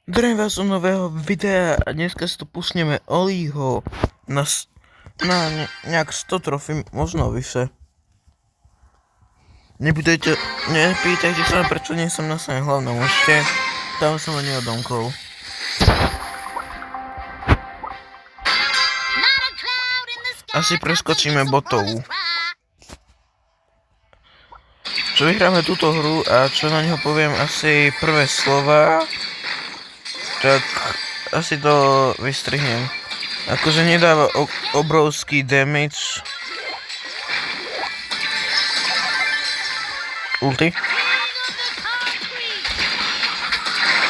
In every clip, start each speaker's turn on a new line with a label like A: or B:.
A: Zdravím vás u nového videa a dneska si tu pusneme Oliho na nejak 100 trofí, možno vyše. Nepýtajte sa, prečo nie som na svojom hlavnom účte, tam som ani odomkol. Asi preskočíme botov. Čo vyhráme túto hru a čo na ňo poviem asi prvé slova, tak asi to vystrihnem. Akože nedáva obrovský damage. Ulti.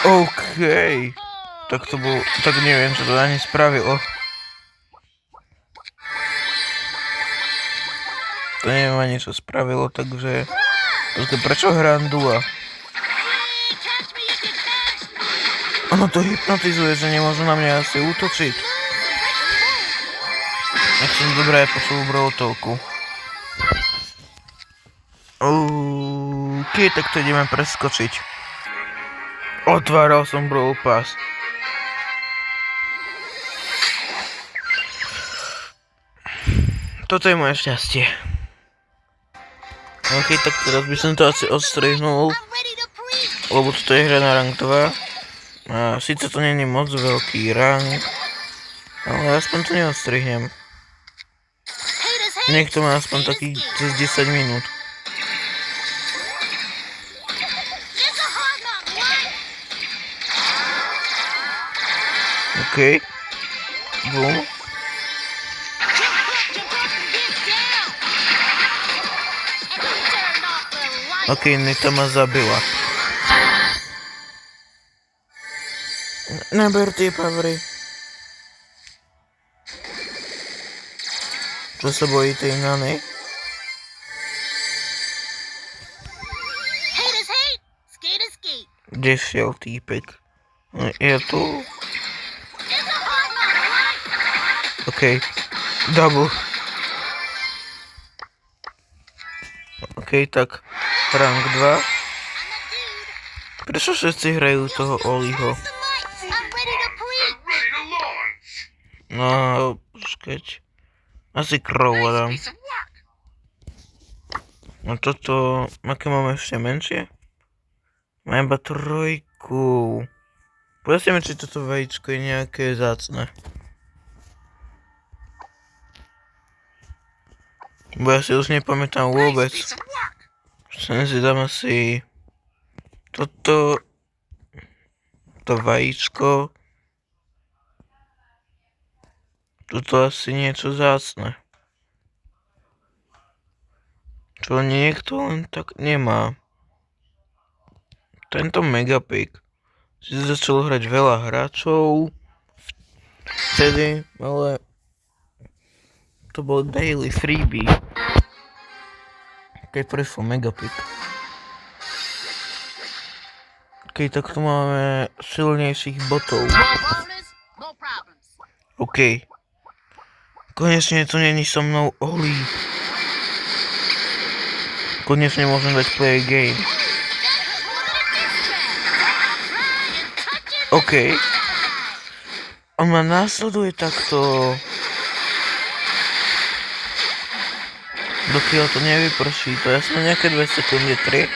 A: OK. Tak to bol, tak neviem, čo to ani spravilo. To neviem ani čo spravilo, takže... Prečo hrám dua? Ono to hypnotizuje, že nemôžu na mňa asi útočiť. Ak som dobre počul broutovku. OK, tak to ideme preskočiť. Otváral som Brawl Pass. Toto je moje šťastie. OK, tak teraz by som to asi odstrihnul. Lebo toto je hra na rank 2. A síce to není moc veľký rank, ale aspoň to neodstrihnem. Niekto má aspoň taký cez 10 minút. OK. Boom. OK, Nita ma zabila. Naber tie powery. Čo sa bojí tej Nany? Kde šiel týpek? Je tu? OK. Double. OK, tak rank 2. Prečo všetci hrajú toho Oliho? No, počkať. Asi Crowa dám. No toto, aké máme ešte menšie? Mám iba 3. Povedzte mi, či toto vajíčko je nejaké vzácne. Bo ja si už nepamätám vôbec. Chcem si dám asi... Toto vajíčko. Toto asi niečo vzácne. Čo niekto len tak nemá. Tento Megapick. Si začal hrať veľa hráčov. Vtedy, ale... To bol daily freebie. Keď prišiel Megapick. OK, tak tu máme silnejších botov. OK. Konečne tu není so mnou Oli. Konečne môžem dať play game. OK. On ma následuje takto. Dokiaľ to nevyprší, to je jasné nejaké 2 sekundy, 3.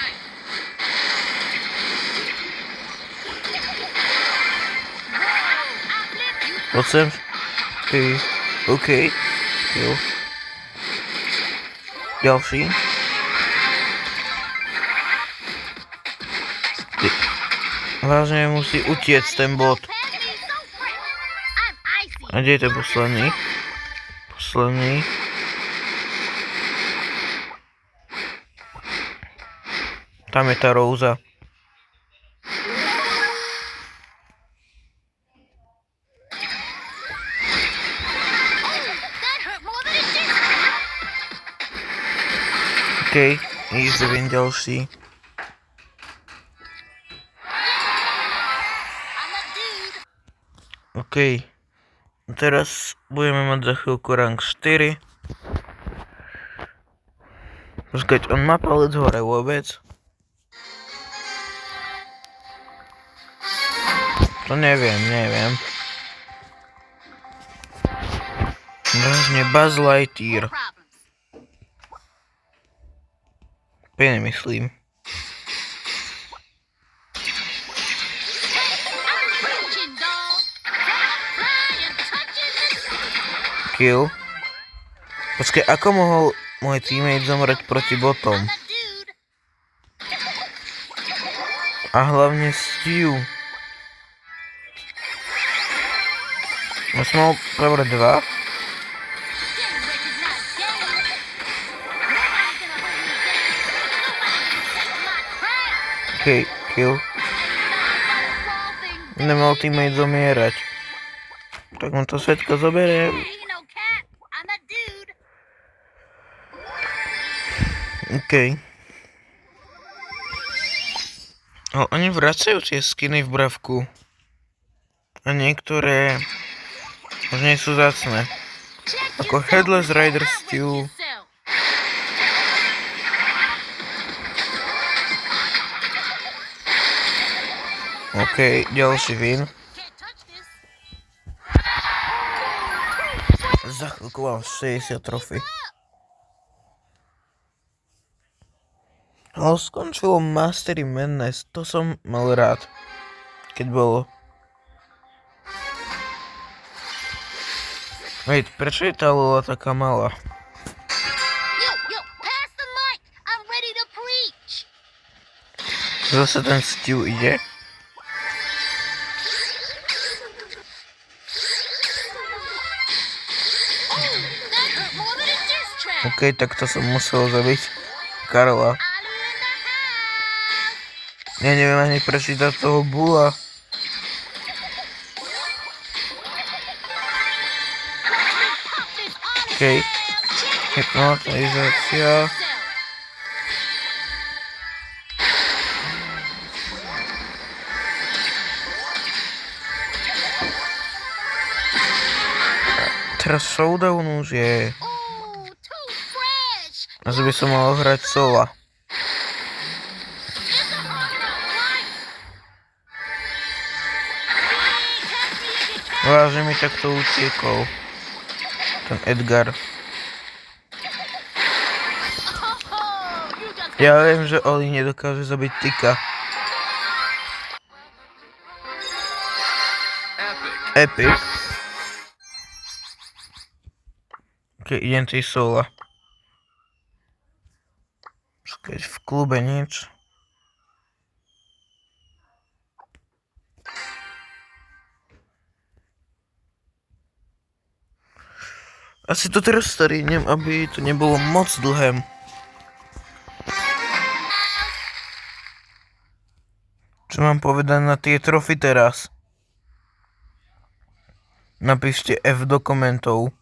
A: Poď sem. OK. Jo. Ďalší. Vážne musí utiecť ten bot. A kde je ten posledný? Posledný. Tam je tá Róza. OK, easy win ďalší. OK. Teraz budeme mať za chvíľku rank 4. Počkať, on má palec hore vôbec? To neviem. Vážne Buzz Lightyear. Úplne nemyslím. Kill. Počkej, ako mohol môj teammate zomrieť proti botom? A hlavne Stu. Ja som mal prebrať 2. Okej, kill. Nemal teammate zomierať. Tak mu to svetko zoberiem. Okej. Ale oni vracajú tie skiny v bravku. A niektoré už nie sú zácne. Ako Headless Rider Stu. Okej, ďalší win. Za chvíľku mám 60 trofy. Ale skončilo Mastery Madness, to som mal rád, keď bolo. Wait, prečo je tá Lola taká malá? Zase ten Stu ide. OK, tak to som musel zabiť Karla. Ja neviem ani prečítať toho Bula. OK. Hypnotizácia. Teraz showdown už je. Asi by som mal hrať Sola. Vážne mi takto utiekol. Ten Edgar. Ja viem, že Oli nedokáže zabiť Tika. Epic. Ok, idem tej Sola. Keď v klube nič. Asi to teraz starinem, aby to nebolo moc dlhé. Čo mám povedať na tie trofy teraz? Napíšte F do komentov.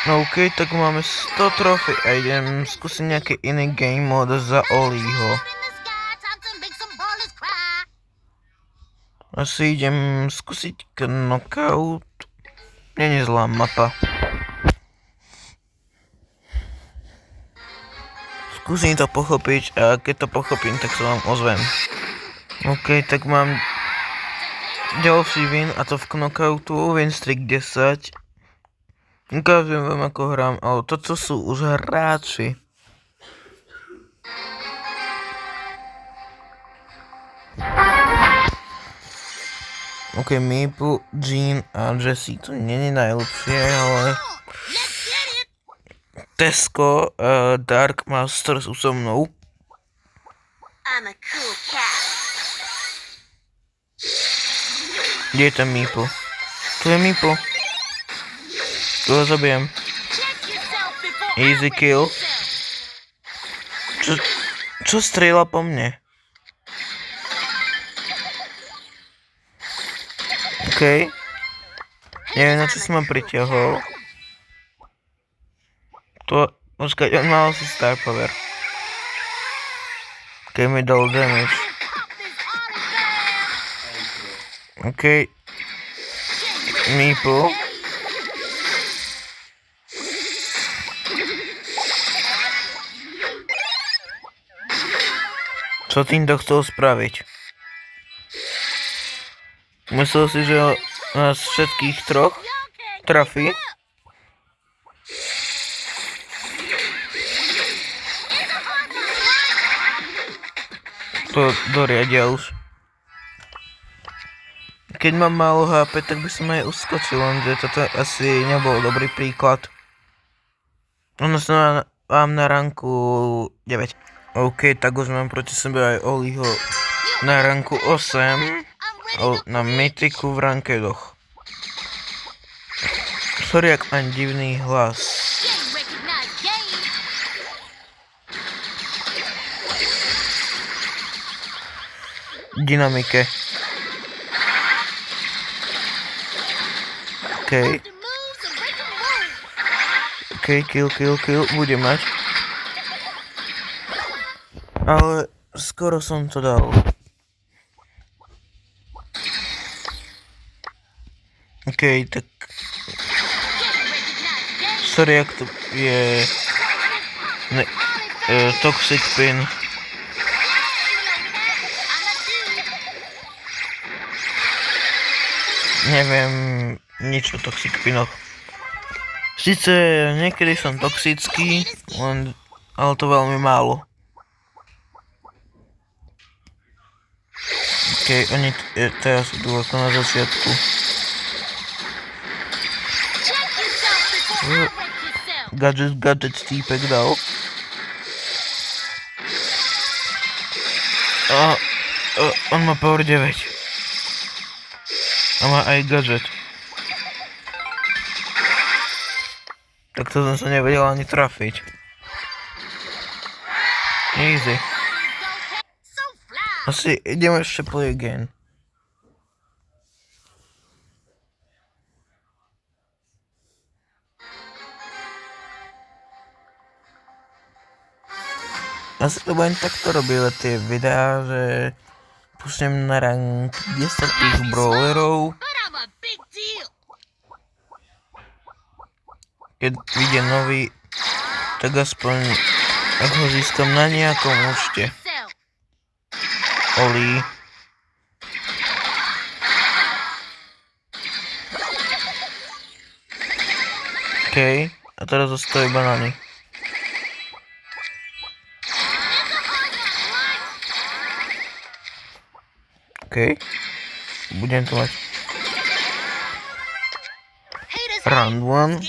A: No OK, tak máme 100 trofy a idem skúsiť nejaký iný game mode za Oliho. Asi idem skúsiť knockout. Nie je zlá mapa. Skúsim to pochopiť a keď to pochopím, tak sa vám ozvem. OK, tak mám ďalší win a to v knockoutu, win streak 10. Ukážem vám ako hrám, ale toto sú už hráči. OK, Maple, Jean a Jessie, to nie je najlepšie, ale Tesco, Dark Master sú so mnou. Kde je ten Maple? Tu je Maple. Tu ho zabijem. Easy kill. Čo strieľa po mne? OK. Neviem, na čo som ma pritiahol. To... Počkaj, on mal si star power. OK, mi dal damage. OK. Meeple. Co týmto chcel spraviť? Myslel si, že nás všetkých troch trafí? To doriadia už. Keď mám málo HP, tak by som aj uskočil, lenže toto asi nebol dobrý príklad. Ono sa mám na ranku 9. OK, tak už mám proti sebe aj Oliho na ranku 8. Na mytiku v rankedoch. Sorry, ak mám divný hlas. Dynamike. OK, kill, bude mať. Ale skoro som to dal. OK, tak... Sorry, ak to je... Toxic pin. Neviem nič o toxic pinoch. Sice niekedy som toxický, ale to veľmi málo. OK, oni teraz idú ako na začiatku. Gadget týpek dal. On má power 9. A má aj gadget. Tak to som sa nevedel ani trafiť. Easy. Asi ideme ešte play again. Asi to budem takto robiť tie videá, že pustím na rank 10 tých brawlerov. Keď vyjde nový, tak aspoň ak ho získam na nejakom účte. Oli. OK, a teraz zostali banány. OK, budem to mať. Round 1.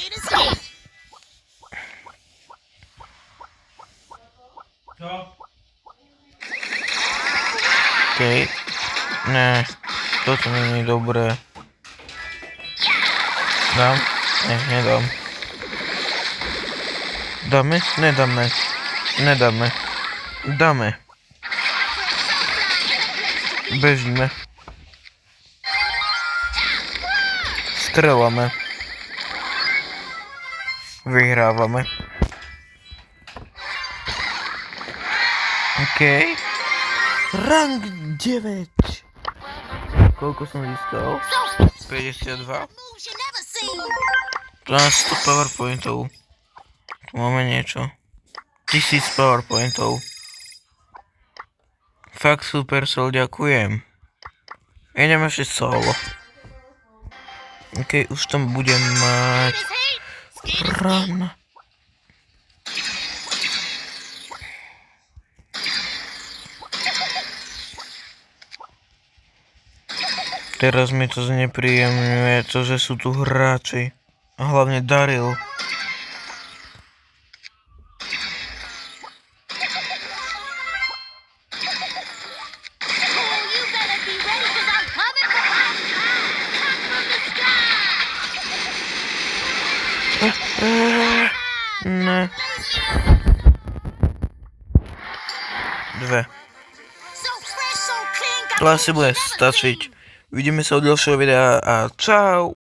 A: OK, ne, toto nie je dobré. Dám? Ne, nedám. Dáme? Nedáme. Nedáme. Dáme. Bežíme. Strelame. Vyhrávame. OK. Rank 9. Koľko som získal? 52. To nás 100 powerpointov. Tu máme niečo. 1000 powerpointov. Fakt super, Sol, ďakujem. Idem ešte solo. OK, už tam budem mať... Run. Teraz mi to znepríjemňuje, to, že sú tu hráči. A hlavne Daryl. Ne. 2. To asi bude stačiť. Vidíme sa od ďalšieho videa a čau.